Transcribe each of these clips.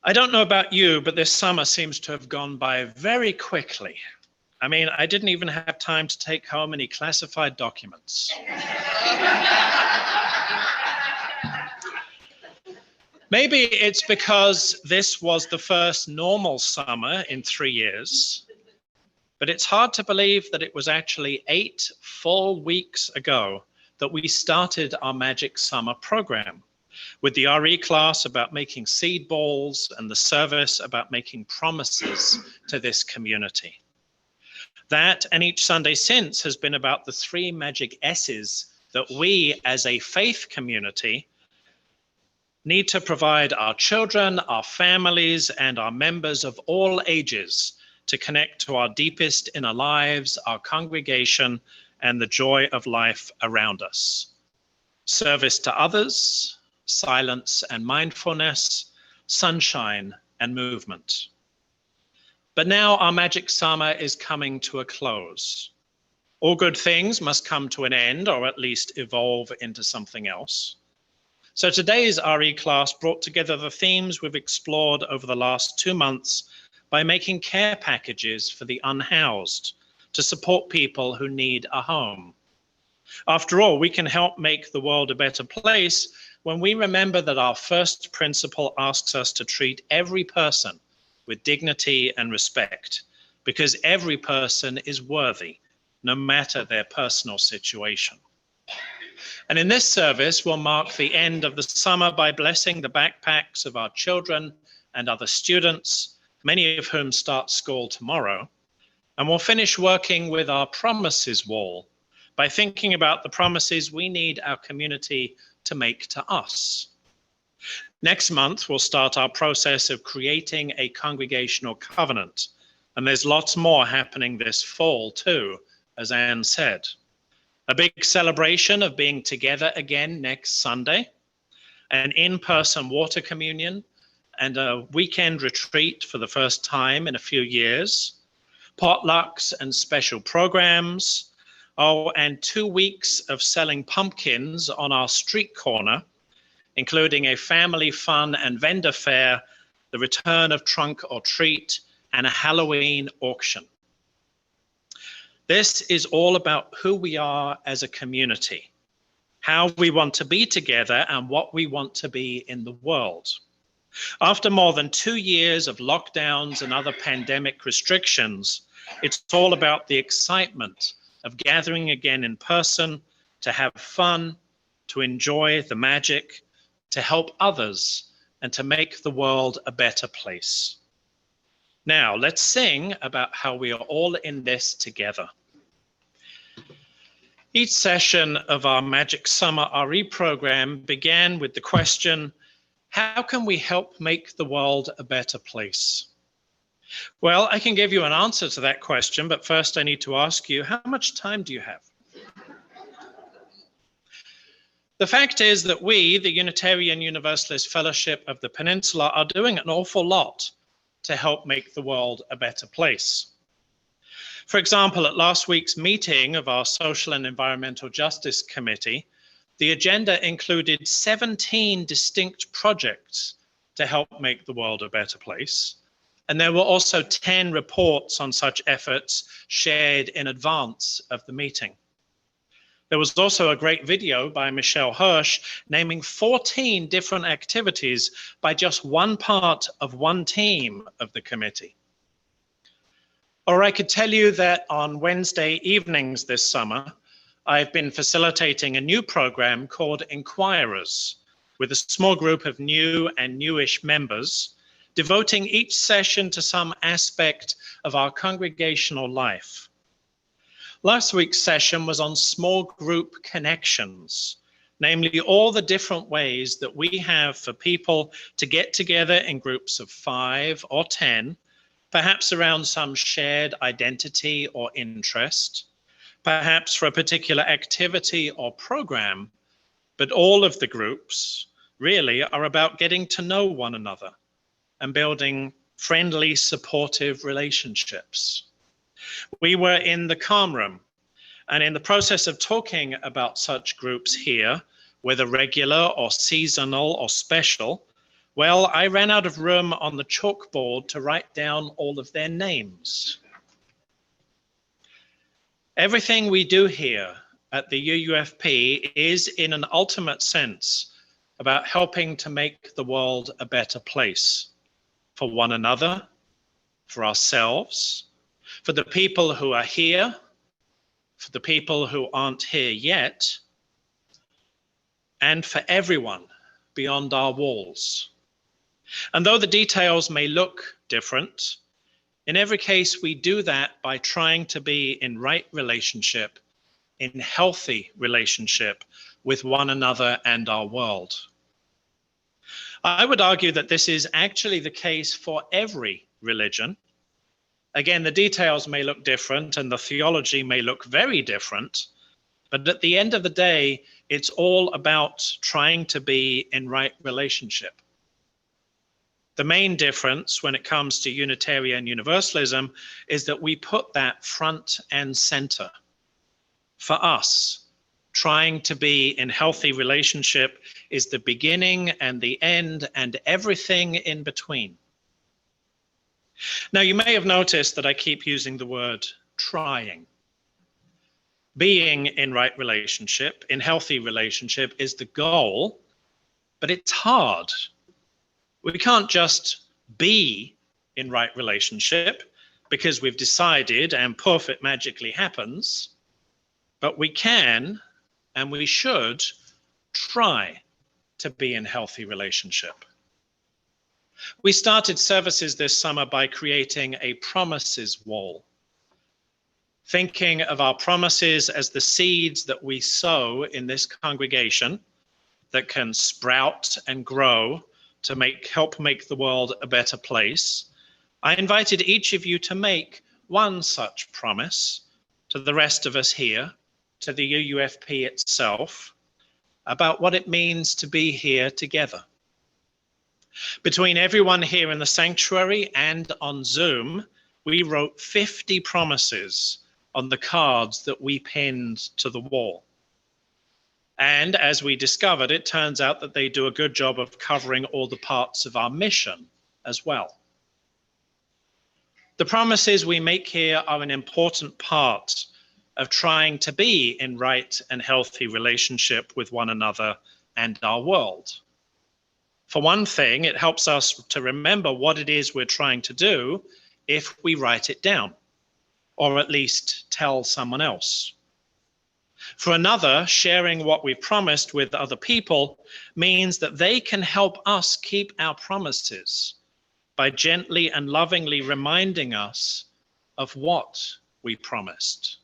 I don't know about you, but this summer seems to have gone by very quickly. I mean, I didn't even have time to take home any classified documents. Maybe it's because this was the first normal summer in 3 years, but it's hard to believe that it was actually 8 full weeks ago that we started our Magic Summer program, with the RE class about making seed balls and the service about making promises to this community. That and each Sunday since has been about the 3 magic S's that we as a faith community need to provide our children, our families, and our members of all ages to connect to our deepest inner lives, our congregation, and the joy of life around us. Service to others, silence and mindfulness, sunshine and movement. But now our Magic Summer is coming to a close. All good things must come to an end, or at least evolve into something else. So today's RE class brought together the themes we've explored over the last 2 months by making care packages for the unhoused to support people who need a home. After all, we can help make the world a better place when we remember that our first principle asks us to treat every person with dignity and respect, because every person is worthy, no matter their personal situation. And in this service, we'll mark the end of the summer by blessing the backpacks of our children and other students, many of whom start school tomorrow. And we'll finish working with our promises wall by thinking about the promises we need our community to make to us. Next month, we'll start our process of creating a congregational covenant. And there's lots more happening this fall too, as Anne said. A big celebration of being together again next Sunday, an in-person water communion, and a weekend retreat for the first time in a few years, potlucks and special programs, and 2 weeks of selling pumpkins on our street corner, including a family fun and vendor fair, the return of trunk or treat, and a Halloween auction. This is all about who we are as a community, how we want to be together, and what we want to be in the world. After more than 2 years of lockdowns and other pandemic restrictions, it's all about the excitement of gathering again in person, to have fun, to enjoy the magic, to help others, and to make the world a better place. Now, let's sing about how we are all in this together. Each session of our Magic Summer RE program began with the question, how can we help make the world a better place? Well, I can give you an answer to that question, but first I need to ask you, how much time do you have? The fact is that we, the Unitarian Universalist Fellowship of the Peninsula, are doing an awful lot to help make the world a better place. For example, at last week's meeting of our Social and Environmental Justice Committee, the agenda included 17 distinct projects to help make the world a better place. And there were also 10 reports on such efforts shared in advance of the meeting. There was also a great video by Michelle Hirsch naming 14 different activities by just one part of one team of the committee. Or I could tell you that on Wednesday evenings this summer, I've been facilitating a new program called Inquirers with a small group of new and newish members, devoting each session to some aspect of our congregational life. Last week's session was on small group connections, namely all the different ways that we have for people to get together in groups of 5 or 10, perhaps around some shared identity or interest, perhaps for a particular activity or program, but all of the groups really are about getting to know one another and building friendly, supportive relationships. We were in the calm room, and in the process of talking about such groups here, whether regular or seasonal or special, Well, I ran out of room on the chalkboard to write down all of their names. Everything we do here at the UUFP is, in an ultimate sense, about helping to make the world a better place for one another, for ourselves, for the people who are here, for the people who aren't here yet, and for everyone beyond our walls. And though the details may look different, in every case, we do that by trying to be in right relationship, in healthy relationship with one another and our world. I would argue that this is actually the case for every religion. Again, the details may look different and the theology may look very different, but at the end of the day, it's all about trying to be in right relationship. The main difference when it comes to Unitarian Universalism is that we put that front and center. For us, trying to be in healthy relationship is the beginning and the end and everything in between. Now, you may have noticed that I keep using the word trying. Being in right relationship, in healthy relationship, is the goal, but it's hard. We can't just be in right relationship because we've decided and poof, it magically happens, but we can and we should try to be in healthy relationship. We started services this summer by creating a promises wall, thinking of our promises as the seeds that we sow in this congregation that can sprout and grow to help make the world a better place. I invited each of you to make one such promise to the rest of us here, to the UUFP itself, about what it means to be here together. Between everyone here in the sanctuary and on Zoom, we wrote 50 promises on the cards that we pinned to the wall. And as we discovered, it turns out that they do a good job of covering all the parts of our mission as well. The promises we make here are an important part of trying to be in right and healthy relationship with one another and our world. For one thing, it helps us to remember what it is we're trying to do if we write it down, or at least tell someone else. For another, sharing what we promised with other people means that they can help us keep our promises by gently and lovingly reminding us of what we promised.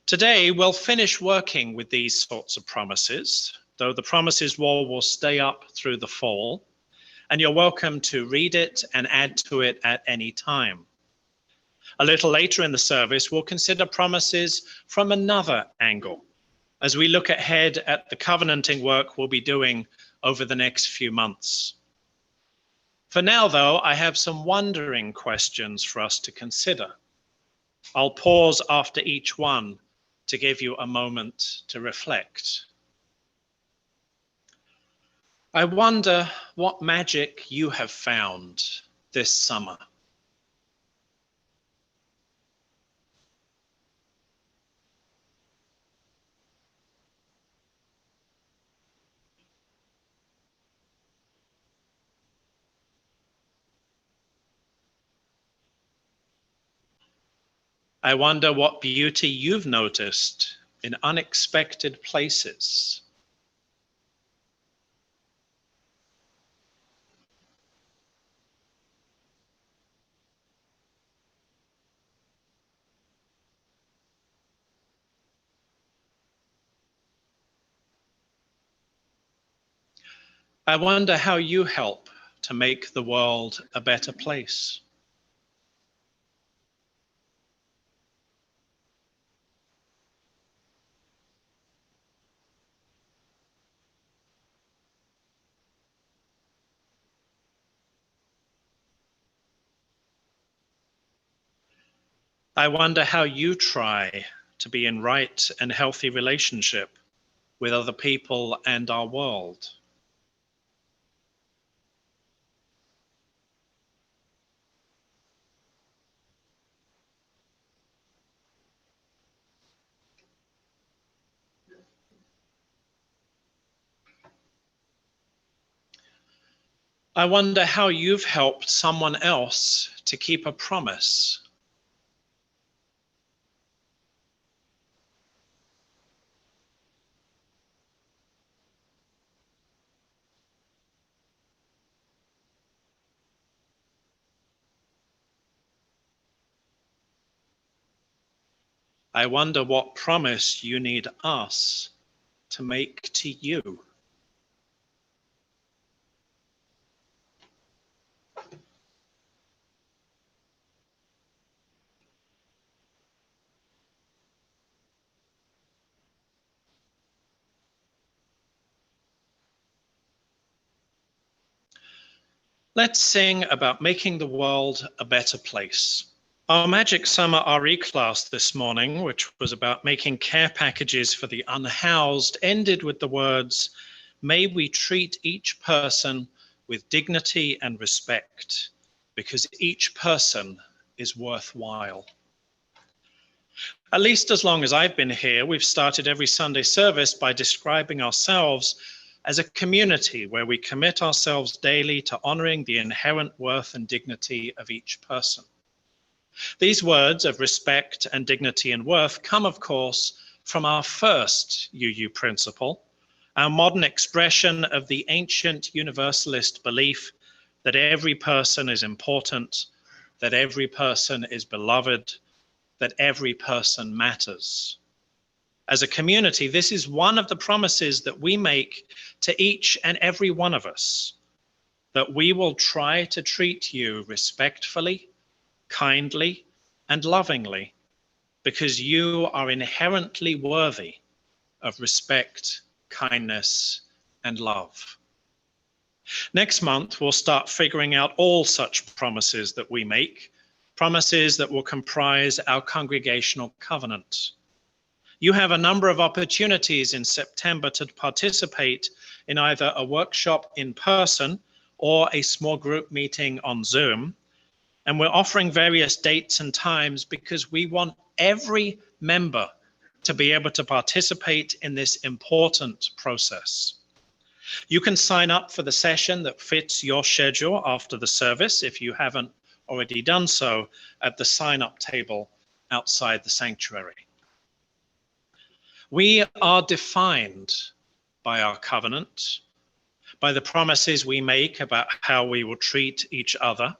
Today, we'll finish working with these sorts of promises, though the promises wall will stay up through the fall, and you're welcome to read it and add to it at any time. A little later in the service, we'll consider promises from another angle as we look ahead at the covenanting work we'll be doing over the next few months. For now, though, I have some wondering questions for us to consider. I'll pause after each one to give you a moment to reflect. I wonder what magic you have found this summer. I wonder what beauty you've noticed in unexpected places. I wonder how you help to make the world a better place. I wonder how you try to be in right and healthy relationship with other people and our world. I wonder how you've helped someone else to keep a promise. I wonder what promise you need us to make to you. Let's sing about making the world a better place. Our Magic Summer RE class this morning, which was about making care packages for the unhoused, ended with the words, "May we treat each person with dignity and respect, because each person is worthwhile." At least as long as I've been here, we've started every Sunday service by describing ourselves as a community where we commit ourselves daily to honoring the inherent worth and dignity of each person. These words of respect and dignity and worth come, of course, from our first UU principle, our modern expression of the ancient Universalist belief that every person is important, that every person is beloved, that every person matters. As a community, this is one of the promises that we make to each and every one of us, that we will try to treat you respectfully, kindly, and lovingly, because you are inherently worthy of respect, kindness, and love. Next month, we'll start figuring out all such promises that we make, promises that will comprise our congregational covenant. You have a number of opportunities in September to participate in either a workshop in person or a small group meeting on Zoom. And we're offering various dates and times because we want every member to be able to participate in this important process. You can sign up for the session that fits your schedule after the service if you haven't already done so at the sign-up table outside the sanctuary. We are defined by our covenant, by the promises we make about how we will treat each other,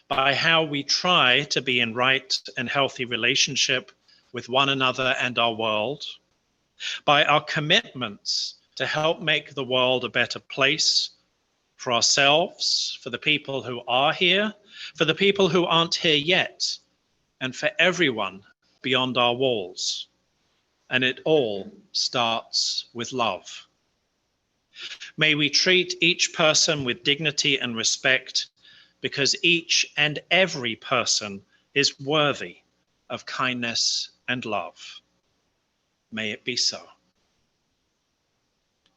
by how we try to be in right and healthy relationship with one another and our world, by our commitments to help make the world a better place for ourselves, for the people who are here, for the people who aren't here yet, and for everyone beyond our walls. And it all starts with love. May we treat each person with dignity and respect, because each and every person is worthy of kindness and love. May it be so.